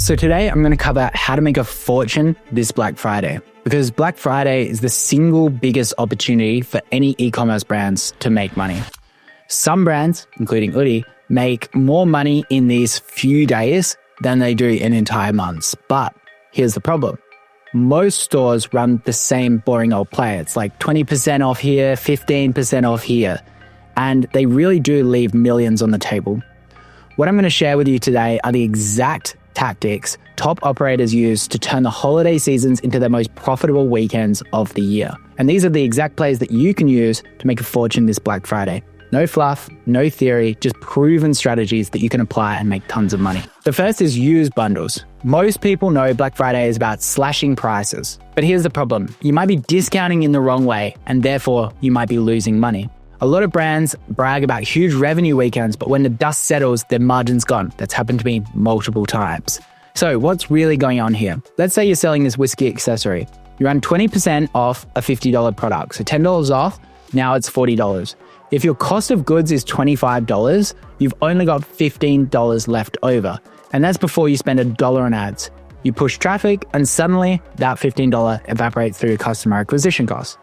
So today I'm going to cover how to make a fortune this Black Friday, because Black Friday is the single biggest opportunity for any e-commerce brands to make money. Some brands, including Udi, make more money in these few days than they do in entire months. But here's the problem. Most stores run the same boring old play. It's like 20% off here, 15% off here. And they really do leave millions on the table. What I'm going to share with you today are the exact tactics top operators use to turn the holiday seasons into their most profitable weekends of the year. And these are the exact plays that you can use to make a fortune this Black Friday. No fluff, no theory, just proven strategies that you can apply and make tons of money. The first is use bundles. Most people know Black Friday is about slashing prices. But here's the problem. You might be discounting in the wrong way, and therefore you might be losing money. A lot of brands brag about huge revenue weekends, but when the dust settles, their margin's gone. That's happened to me multiple times. So what's really going on here? Let's say you're selling this whiskey accessory. You run 20% off a $50 product. So $10 off, now it's $40. If your cost of goods is $25, you've only got $15 left over. And that's before you spend $1 on ads. You push traffic and suddenly that $15 evaporates through your customer acquisition costs.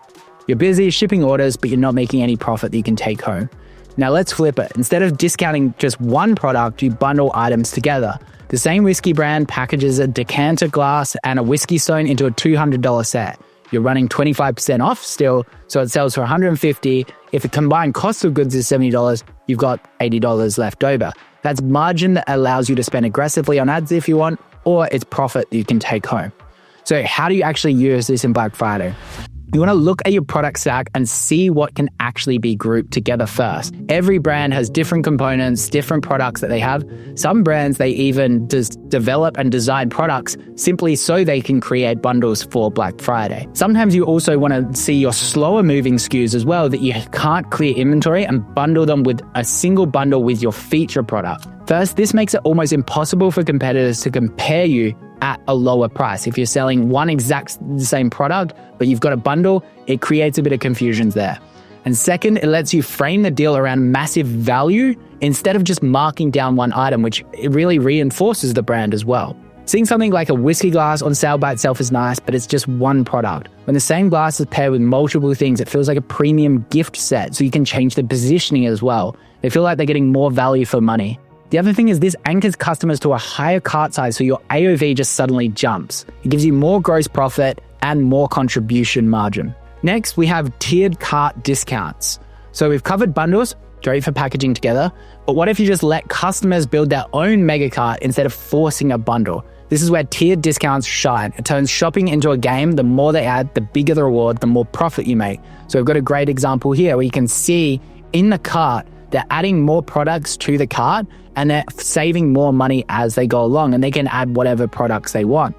You're busy shipping orders, but you're not making any profit that you can take home. Now let's flip it. Instead of discounting just one product, you bundle items together. The same whiskey brand packages a decanter glass and a whiskey stone into a $200 set. You're running 25% off still, so it sells for $150. If the combined cost of goods is $70, you've got $80 left over. That's margin that allows you to spend aggressively on ads if you want, or it's profit that you can take home. So how do you actually use this in Black Friday? You want to look at your product stack and see what can actually be grouped together first. Every brand has different components, different products that they have. Some brands, they even develop and design products simply so they can create bundles for Black Friday. Sometimes you also want to see your slower moving SKUs as well that you can't clear inventory and bundle them with a single bundle with your feature product. First, this makes it almost impossible for competitors to compare you at a lower price. If you're selling one exact same product, but you've got a bundle, it creates a bit of confusion there. And second, it lets you frame the deal around massive value instead of just marking down one item, which it really reinforces the brand as well. Seeing something like a whiskey glass on sale by itself is nice, but it's just one product. When the same glass is paired with multiple things, it feels like a premium gift set, so you can change the positioning as well. They feel like they're getting more value for money. The other thing is this anchors customers to a higher cart size, so your AOV just suddenly jumps. It gives you more gross profit and more contribution margin. Next, we have tiered cart discounts. So we've covered bundles, great for packaging together, but what if you just let customers build their own mega cart instead of forcing a bundle? This is where tiered discounts shine. It turns shopping into a game. The more they add, the bigger the reward, the more profit you make. So we've got a great example here where you can see in the cart, they're adding more products to the cart and they're saving more money as they go along, and they can add whatever products they want.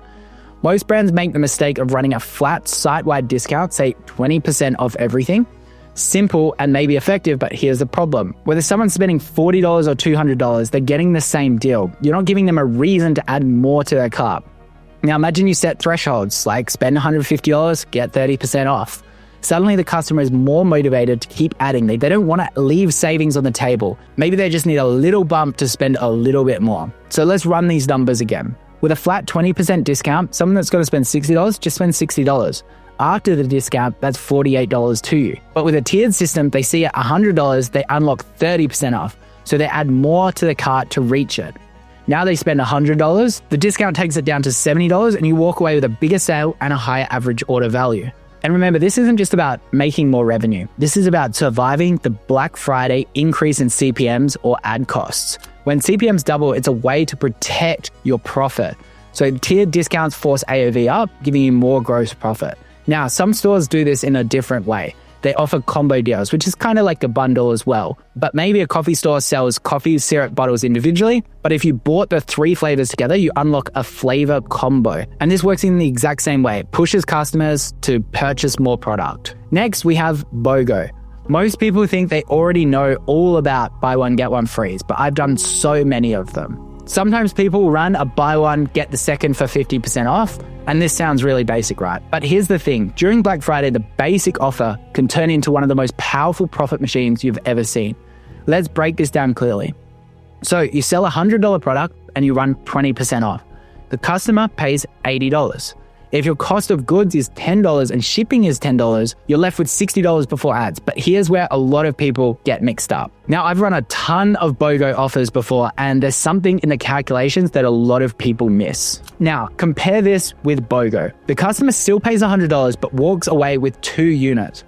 Most brands make the mistake of running a flat site-wide discount, say 20% off everything. Simple and maybe effective, but here's the problem. Whether someone's spending $40 or $200, they're getting the same deal. You're not giving them a reason to add more to their cart. Now imagine you set thresholds, like spend $150, get 30% off. Suddenly the customer is more motivated to keep adding. They don't want to leave savings on the table. Maybe they just need a little bump to spend a little bit more. So let's run these numbers again. With a flat 20% discount, someone that's going to spend $60 just spends $60. After the discount, that's $48 to you. But with a tiered system, they see at $100, they unlock 30% off. So they add more to the cart to reach it. Now they spend $100, the discount takes it down to $70, and you walk away with a bigger sale and a higher average order value. And remember, this isn't just about making more revenue. This is about surviving the Black Friday increase in CPMs or ad costs. When CPMs double, it's a way to protect your profit. So tiered discounts force AOV up, giving you more gross profit. Now, some stores do this in a different way. They offer combo deals, which is kind of like a bundle as well. But maybe a coffee store sells coffee syrup bottles individually, but if you bought the 3 flavors together, you unlock a flavor combo. And this works in the exact same way. It pushes customers to purchase more product. Next, we have BOGO. Most people think they already know all about buy one, get one free, but I've done so many of them. Sometimes people run a buy one, get the second for 50% off, and this sounds really basic, right? But here's the thing, during Black Friday, the basic offer can turn into one of the most powerful profit machines you've ever seen. Let's break this down clearly. So you sell a $100 product and you run 20% off. the customer pays $80. If your cost of goods is $10 and shipping is $10, you're left with $60 before ads. But here's where a lot of people get mixed up. Now, I've run a ton of BOGO offers before, and there's something in the calculations that a lot of people miss. Now, compare this with BOGO. The customer still pays $100 but walks away with 2 units.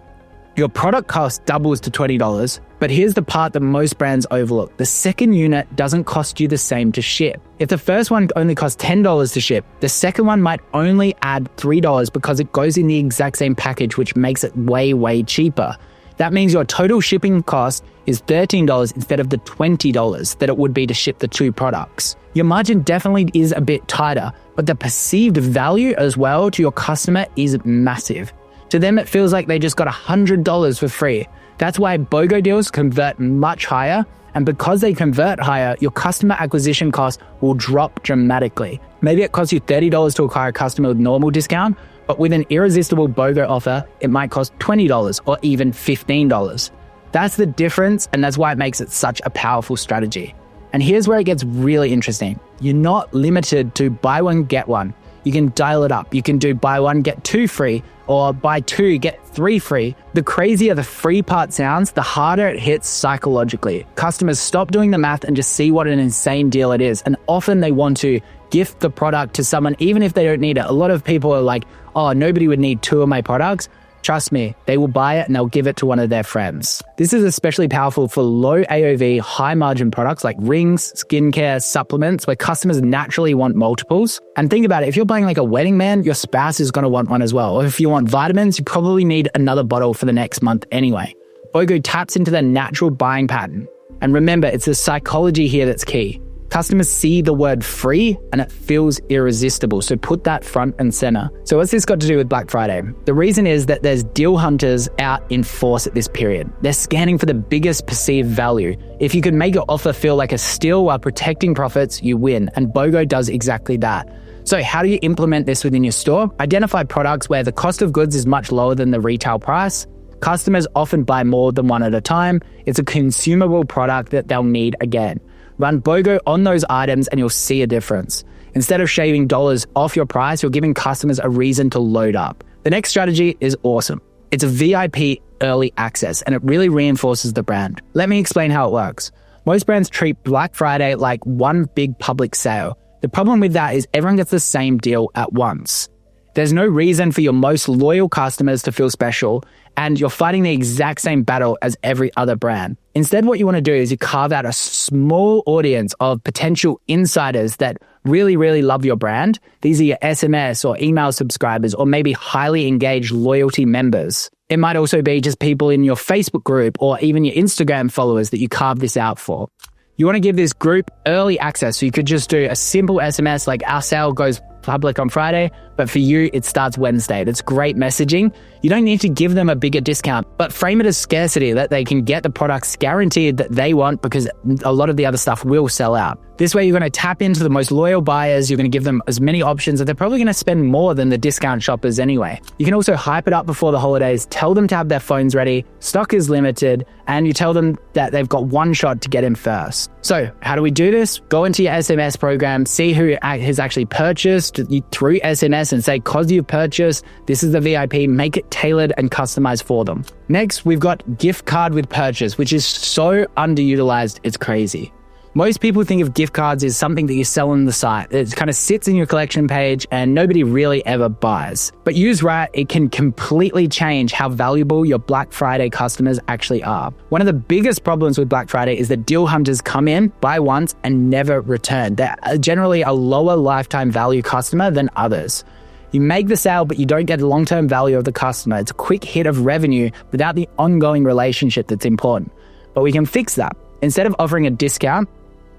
Your product cost doubles to $20, but here's the part that most brands overlook. The second unit doesn't cost you the same to ship. If the first one only costs $10 to ship, the second one might only add $3 because it goes in the exact same package, which makes it way, way cheaper. That means your total shipping cost is $13 instead of the $20 that it would be to ship the 2 products. Your margin definitely is a bit tighter, but the perceived value as well to your customer is massive. To them, it feels like they just got $100 for free. That's why BOGO deals convert much higher, and because they convert higher, your customer acquisition cost will drop dramatically. Maybe it costs you $30 to acquire a customer with normal discount, but with an irresistible BOGO offer, it might cost $20 or even $15. That's the difference, and that's why it makes it such a powerful strategy. And here's where it gets really interesting. You're not limited to buy one, get one. You can dial it up. You can do buy one, get 2 free, or buy 2, get 3 free. The crazier the free part sounds, the harder it hits psychologically. Customers stop doing the math and just see what an insane deal it is. And often they want to gift the product to someone, even if they don't need it. A lot of people are like, oh, nobody would need 2 of my products. Trust me, they will buy it and they'll give it to one of their friends. This is especially powerful for low AOV, high margin products like rings, skincare, supplements, where customers naturally want multiples. And think about it, if you're buying like a wedding band, your spouse is going to want one as well. Or if you want vitamins, you probably need another bottle for the next month anyway. BOGO taps into the natural buying pattern. And remember, it's the psychology here that's key. Customers see the word free and it feels irresistible. So put that front and center. So what's this got to do with Black Friday? The reason is that there's deal hunters out in force at this period. They're scanning for the biggest perceived value. If you can make your offer feel like a steal while protecting profits, you win. And BOGO does exactly that. So how do you implement this within your store? Identify products where the cost of goods is much lower than the retail price. Customers often buy more than one at a time. It's a consumable product that they'll need again. Run BOGO on those items and you'll see a difference. Instead of shaving dollars off your price, you're giving customers a reason to load up. The next strategy is awesome. It's a VIP early access and it really reinforces the brand. Let me explain how it works. Most brands treat Black Friday like one big public sale. The problem with that is everyone gets the same deal at once. There's no reason for your most loyal customers to feel special, and you're fighting the exact same battle as every other brand. Instead, what you want to do is you carve out a small audience of potential insiders that really, really love your brand. These are your SMS or email subscribers, or maybe highly engaged loyalty members. It might also be just people in your Facebook group or even your Instagram followers that you carve this out for. You want to give this group early access, so you could just do a simple SMS like our sale goes public on Friday, but for you, it starts Wednesday. That's great messaging. You don't need to give them a bigger discount, but frame it as scarcity, that they can get the products guaranteed that they want, because a lot of the other stuff will sell out. This way, you're going to tap into the most loyal buyers. You're going to give them as many options that they're probably going to spend more than the discount shoppers anyway. You can also hype it up before the holidays, tell them to have their phones ready, stock is limited, and you tell them that they've got one shot to get in first. So how do we do this? Go into your SMS program, see who has actually purchased through SMS and say, cause you've purchased, this is the VIP, make it tailored and customized for them. Next, we've got gift card with purchase, which is so underutilized, it's crazy. Most people think of gift cards as something that you sell on the site. It kind of sits in your collection page and nobody really ever buys. But used right, it can completely change how valuable your Black Friday customers actually are. One of the biggest problems with Black Friday is that deal hunters come in, buy once, and never return. They're generally a lower lifetime value customer than others. You make the sale, but you don't get the long-term value of the customer. It's a quick hit of revenue without the ongoing relationship that's important. But we can fix that. Instead of offering a discount,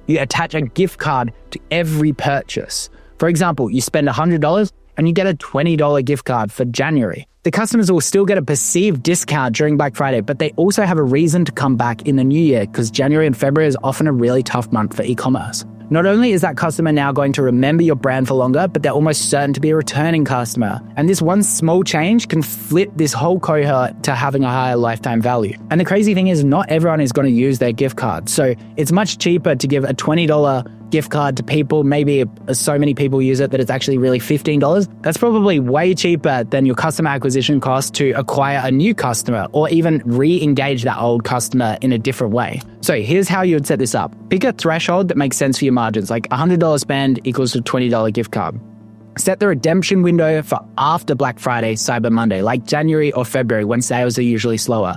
you attach a gift card to every purchase. For example, you spend $100 and you get a $20 gift card for January. The customers will still get a perceived discount during Black Friday, but they also have a reason to come back in the new year, because January and February is often a really tough month for e-commerce. Not only is that customer now going to remember your brand for longer, but they're almost certain to be a returning customer. And this one small change can flip this whole cohort to having a higher lifetime value. And the crazy thing is, not everyone is going to use their gift card. So it's much cheaper to give a $20 gift card to people. Maybe so many people use it that it's actually really $15. That's probably way cheaper than your customer acquisition cost to acquire a new customer or even re-engage that old customer in a different way. So here's how you would set this up. Pick a threshold that makes sense for your margins, like $100 spend equals to $20 gift card. Set the redemption window for after Black Friday, Cyber Monday, like January or February when sales are usually slower.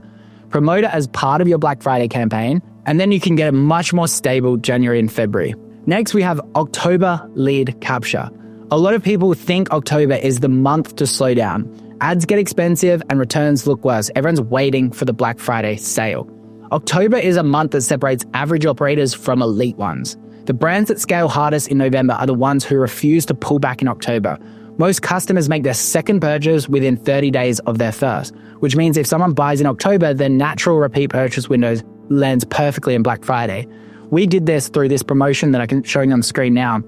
Promote it as part of your Black Friday campaign, and then you can get a much more stable January and February. Next, we have October lead capture. A lot of people think October is the month to slow down. Ads get expensive and returns look worse. Everyone's waiting for the Black Friday sale. October is a month that separates average operators from elite ones. The brands that scale hardest in November are the ones who refuse to pull back in October. Most customers make their second purchase within 30 days of their first, which means if someone buys in October, their natural repeat purchase windows lands perfectly in Black Friday. We did this through this promotion that I can show you on the screen now,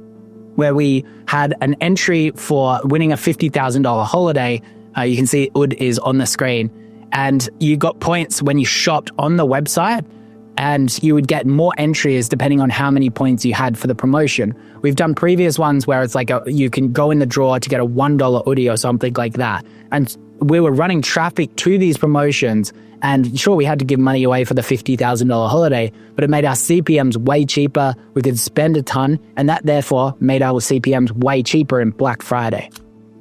where we had an entry for winning a $50,000 holiday. You can see UD is on the screen, and you got points when you shopped on the website, and you would get more entries depending on how many points you had for the promotion. We've done previous ones where it's like you can go in the draw to get a $1 hoodie or something like that. And we were running traffic to these promotions, and sure, we had to give money away for the $50,000 holiday, but it made our CPMs way cheaper. We could spend a ton, and that therefore made our CPMs way cheaper in Black Friday.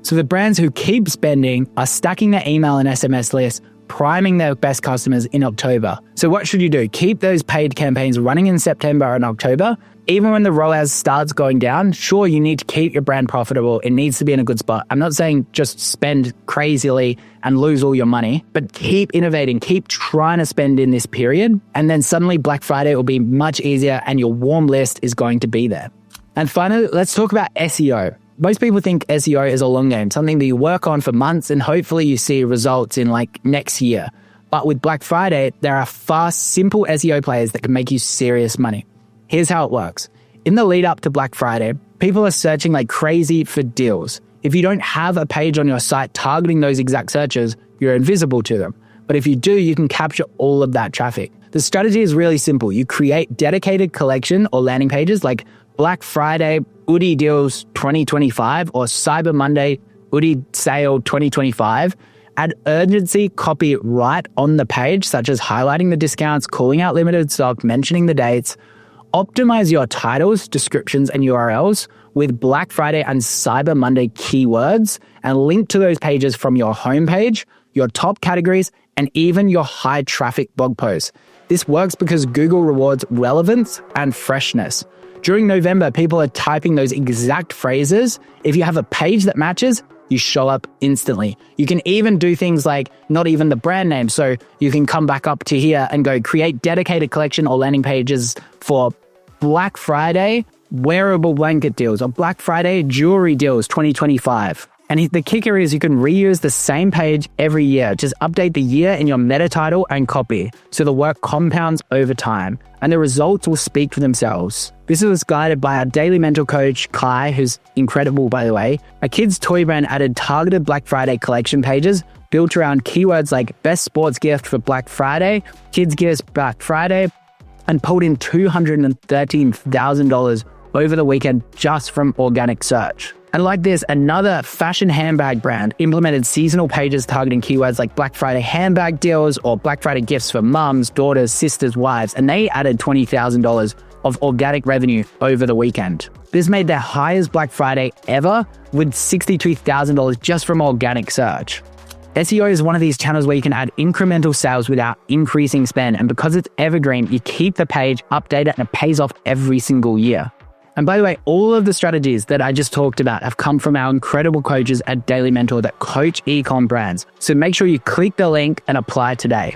So the brands who keep spending are stacking their email and SMS lists, priming their best customers in October. So what should you do? Keep those paid campaigns running in September and October. Even when the ROAS starts going down, sure, you need to keep your brand profitable. It needs to be in a good spot. I'm not saying just spend crazily and lose all your money, but keep innovating, keep trying to spend in this period. And then suddenly Black Friday will be much easier and your warm list is going to be there. And finally, let's talk about SEO. Most people think SEO is a long game, something that you work on for months and hopefully you see results in like next year. But with Black Friday, there are fast, simple SEO players that can make you serious money. Here's how it works. In the lead up to Black Friday, people are searching like crazy for deals. If you don't have a page on your site targeting those exact searches, you're invisible to them. But if you do, you can capture all of that traffic. The strategy is really simple. You create dedicated collection or landing pages like Black Friday Hoodie Deals 2025 or Cyber Monday Hoodie Sale 2025. Add urgency copy right on the page, such as highlighting the discounts, calling out limited stock, mentioning the dates. Optimize your titles, descriptions, and URLs with Black Friday and Cyber Monday keywords and link to those pages from your homepage, your top categories, and even your high traffic blog posts. This works because Google rewards relevance and freshness. During November, people are typing those exact phrases. If you have a page that matches, you show up instantly. You can even do things like not even the brand name. So you can come back up to here and go create dedicated collection or landing pages for Black Friday wearable blanket deals or Black Friday jewelry deals 2025. And the kicker is you can reuse the same page every year. Just update the year in your meta title and copy. So the work compounds over time and the results will speak for themselves. This was guided by our daily mentor coach, Kai, who's incredible, by the way. A kids' toy brand added targeted Black Friday collection pages built around keywords like best sports gift for Black Friday, kids gifts Black Friday, and pulled in $213,000 over the weekend just from organic search. And like this, another fashion handbag brand implemented seasonal pages targeting keywords like Black Friday handbag deals or Black Friday gifts for mums, daughters, sisters, wives, and they added $20,000 of organic revenue over the weekend. This made their highest Black Friday ever with $62,000 just from organic search. SEO is one of these channels where you can add incremental sales without increasing spend. And because it's evergreen, you keep the page updated and it pays off every single year. And by the way, all of the strategies that I just talked about have come from our incredible coaches at Daily Mentor that coach e-com brands. So make sure you click the link and apply today.